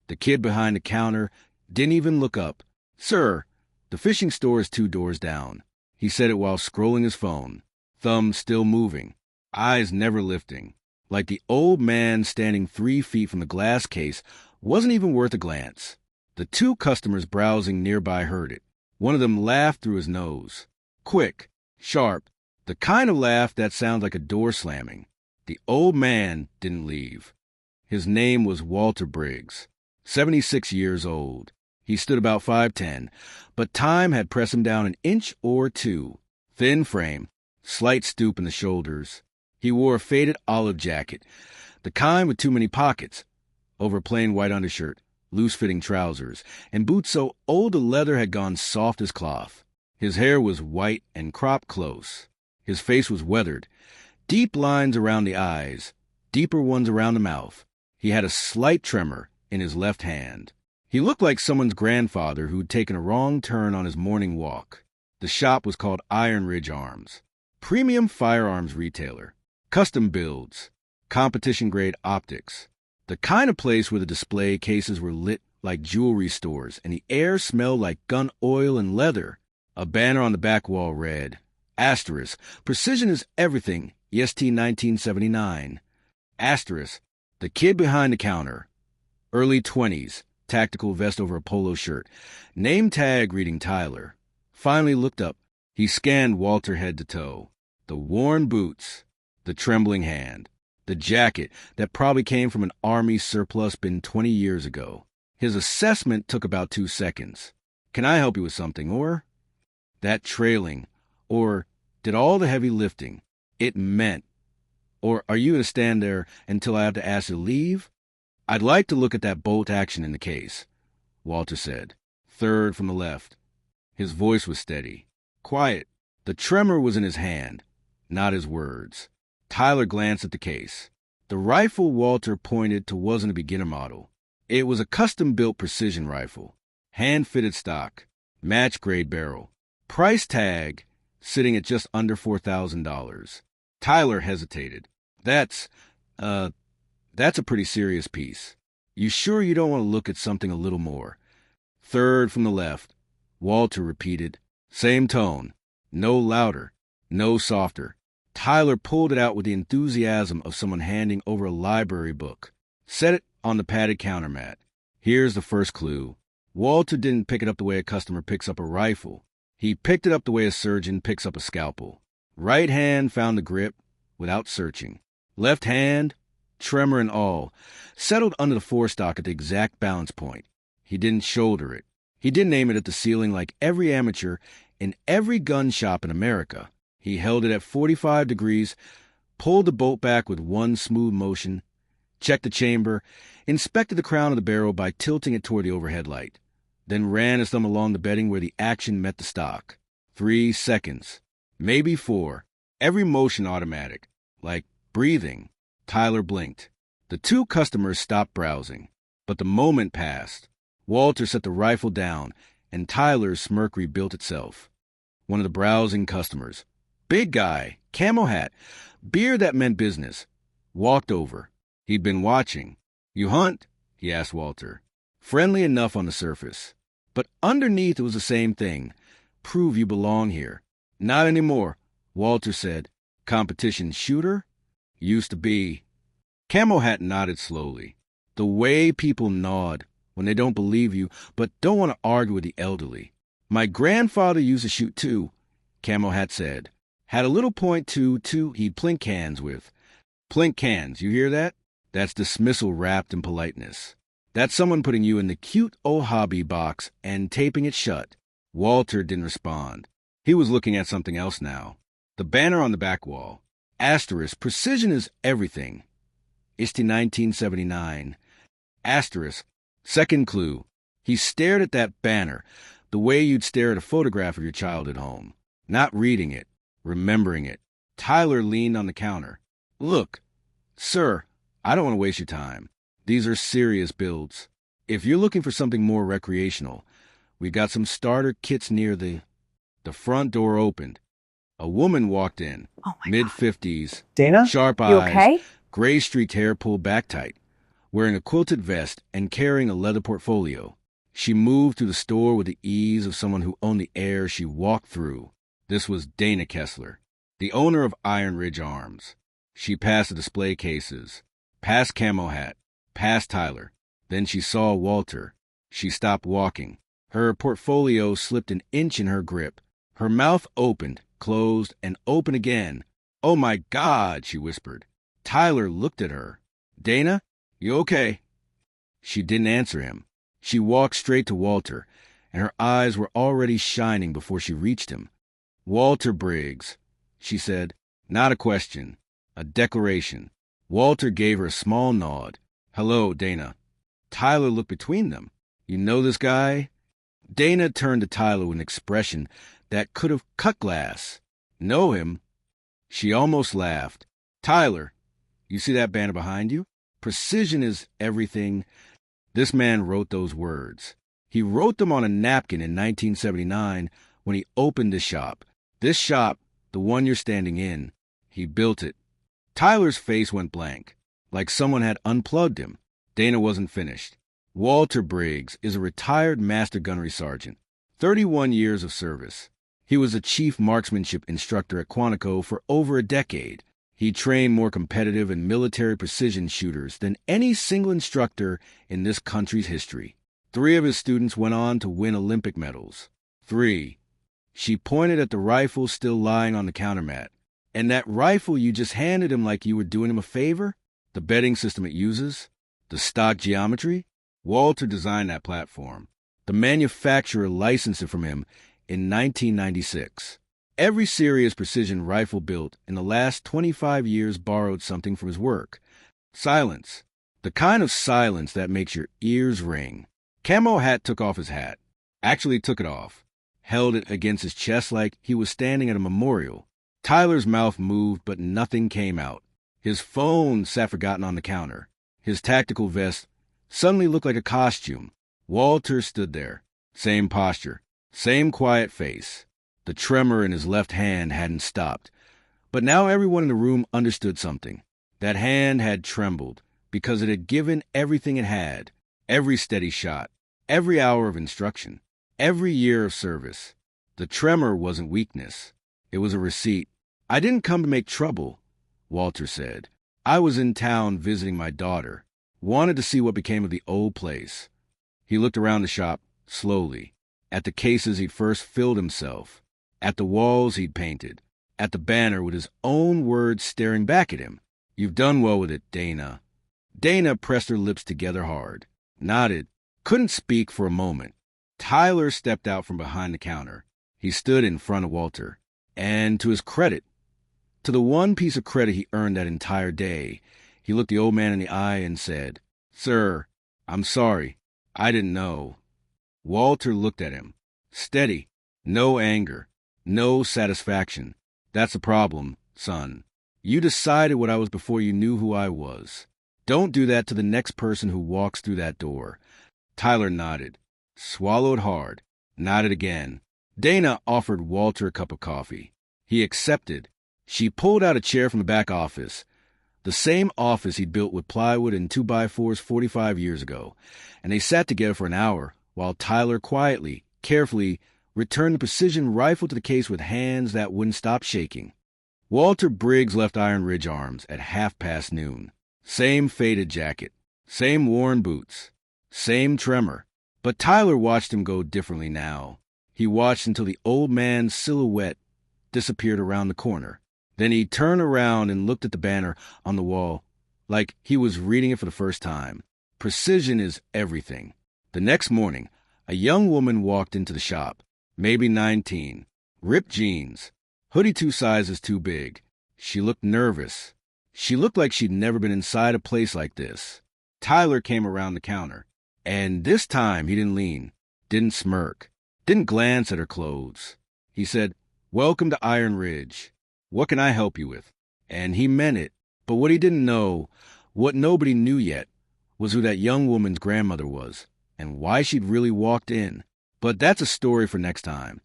The kid behind the counter didn't even look up. "Sir, the fishing store is 2 doors down." He said it while scrolling his phone, thumb still moving, eyes never lifting, like the old man standing 3 feet from the glass case wasn't even worth a glance. The two customers browsing nearby heard it. One of them laughed through his nose. Quick, sharp, the kind of laugh that sounds like a door slamming. The old man didn't leave. His name was Walter Briggs, 76 years old. He stood about 5'10", but time had pressed him down an inch or two. Thin frame, slight stoop in the shoulders. He wore a faded olive jacket, the kind with too many pockets, over plain white undershirt, loose-fitting trousers, and boots so old the leather had gone soft as cloth. His hair was white and cropped close. His face was weathered, deep lines around the eyes, deeper ones around the mouth. He had a slight tremor in his left hand. He looked like someone's grandfather who'd taken a wrong turn on his morning walk. The shop was called Iron Ridge Arms. Premium firearms retailer. Custom builds. Competition-grade optics. The kind of place where the display cases were lit like jewelry stores and the air smelled like gun oil and leather. A banner on the back wall read, Asterisk, precision is everything, EST 1979. Asterisk, the kid behind the counter. Early 20s, tactical vest over a polo shirt. Name tag reading Tyler. Finally looked up. He scanned Walter head to toe. The worn boots, the trembling hand, the jacket that probably came from an army surplus bin 20 years ago. His assessment took about 2 seconds. Can I help you with something, or? That trailing, or did all the heavy lifting, it meant, or are you going to stand there until I have to ask you to leave? I'd like to look at that bolt action in the case, Walter said. Third from the left. His voice was steady, quiet. The tremor was in his hand, not his words. Tyler glanced at the case. The rifle Walter pointed to wasn't a beginner model. It was a custom-built precision rifle, hand-fitted stock, match-grade barrel. Price tag sitting at just under $4,000. Tyler hesitated. That's a pretty serious piece. You sure you don't want to look at something a little more? Third from the left. Walter repeated. Same tone. No louder. No softer. Tyler pulled it out with the enthusiasm of someone handing over a library book. Set it on the padded counter mat. Here's the first clue. Walter didn't pick it up the way a customer picks up a rifle. He picked it up the way a surgeon picks up a scalpel. Right hand found the grip without searching. Left hand, tremor and all, settled under the forestock at the exact balance point. He didn't shoulder it. He didn't aim it at the ceiling like every amateur in every gun shop in America. He held it at 45 degrees, pulled the bolt back with one smooth motion, checked the chamber, inspected the crown of the barrel by tilting it toward the overhead light, then ran his thumb along the bedding where the action met the stock. 3 seconds, maybe 4, every motion automatic, like breathing. Tyler blinked. The two customers stopped browsing, but the moment passed. Walter set the rifle down, and Tyler's smirk rebuilt itself. One of the browsing customers, big guy, camo hat, beard that meant business, walked over. He'd been watching. You hunt? He asked Walter. Friendly enough on the surface. But underneath it was the same thing. Prove you belong here. Not anymore, Walter said. Competition shooter? Used to be. Camo hat nodded slowly. The way people nod when they don't believe you but don't want to argue with the elderly. My grandfather used to shoot too, Camo hat said. Had a little .22 he'd plink cans with. Plink cans, you hear that? That's dismissal wrapped in politeness. That's someone putting you in the cute old hobby box and taping it shut. Walter didn't respond. He was looking at something else now. The banner on the back wall. Asterisk, precision is everything. ISTI 1979. Asterisk, second clue. He stared at that banner, the way you'd stare at a photograph of your child at home. Not reading it, remembering it. Tyler leaned on the counter. Look, sir, I don't want to waste your time. These are serious builds. If you're looking for something more recreational, we've got some starter kits near the front door opened. A woman walked in, Oh my God. mid-50s, Dana? sharp You eyes, okay? gray streaked hair pulled back tight, wearing a quilted vest and carrying a leather portfolio. She moved through the store with the ease of someone who owned the air she walked through. This was Dana Kessler, the owner of Iron Ridge Arms. She passed the display cases, past Camo Hat, past Tyler. Then she saw Walter. She stopped walking. Her portfolio slipped an inch in her grip. Her mouth opened, closed, and opened again. "Oh my God," she whispered. Tyler looked at her. "Dana, you okay?" She didn't answer him. She walked straight to Walter, and her eyes were already shining before she reached him. "Walter Briggs," she said. Not a question, a declaration. Walter gave her a small nod. "Hello, Dana." Tyler looked between them. "You know this guy?" Dana turned to Tyler with an expression that could have cut glass. "Know him?" She almost laughed. "Tyler, you see that banner behind you? Precision is everything." This man wrote those words. He wrote them on a napkin in 1979 when he opened the shop. This shop, the one you're standing in, he built it. Tyler's face went blank, like someone had unplugged him. Dana wasn't finished. Walter Briggs is a retired master gunnery sergeant, 31 years of service. He was a chief marksmanship instructor at Quantico for over a decade. He trained more competitive and military precision shooters than any single instructor in this country's history. 3 of his students went on to win Olympic medals. 3. She pointed at the rifle still lying on the countermat. "And that rifle you just handed him like you were doing him a favor? The bedding system it uses? The stock geometry? Walter designed that platform. The manufacturer licensed it from him in 1996. Every serious precision rifle built in the last 25 years borrowed something from his work. Silence. The kind of silence that makes your ears ring." Camo Hat took off his hat. Actually took it off. Held it against his chest like he was standing at a memorial. Tyler's mouth moved, but nothing came out. His phone sat forgotten on the counter. His tactical vest suddenly looked like a costume. Walter stood there. Same posture. Same quiet face. The tremor in his left hand hadn't stopped. But now everyone in the room understood something. That hand had trembled because it had given everything it had. Every steady shot. Every hour of instruction. Every year of service. The tremor wasn't weakness. It was a receipt. "I didn't come to make trouble," Walter said. "I was in town visiting my daughter. Wanted to see what became of the old place." He looked around the shop, slowly. At the cases he'd first filled himself. At the walls he'd painted. At the banner with his own words staring back at him. "You've done well with it, Dana." Dana pressed her lips together hard. Nodded. Couldn't speak for a moment. Tyler stepped out from behind the counter. He stood in front of Walter. And to his credit, to the one piece of credit he earned that entire day, he looked the old man in the eye and said, "Sir, I'm sorry. I didn't know." Walter looked at him. Steady. No anger. No satisfaction. "That's the problem, son. You decided what I was before you knew who I was. Don't do that to the next person who walks through that door." Tyler nodded. Swallowed hard. Nodded again. Dana offered Walter a cup of coffee. He accepted. She pulled out a chair from the back office, the same office he'd built with plywood and 2x4s 45 years ago, and they sat together for an hour while Tyler quietly, carefully, returned the precision rifle to the case with hands that wouldn't stop shaking. Walter Briggs left Iron Ridge Arms at noon. Same faded jacket. Same worn boots. Same tremor. But Tyler watched him go differently now. He watched until the old man's silhouette disappeared around the corner. Then he turned around and looked at the banner on the wall like he was reading it for the first time. Precision is everything. The next morning, a young woman walked into the shop, maybe 19, ripped jeans, hoodie 2 sizes too big. She looked nervous. She looked like she'd never been inside a place like this. Tyler came around the counter, and this time he didn't lean, didn't smirk, didn't glance at her clothes. He said, "Welcome to Iron Ridge. What can I help you with?" And he meant it. But what he didn't know, what nobody knew yet, was who that young woman's grandmother was, and why she'd really walked in. But that's a story for next time.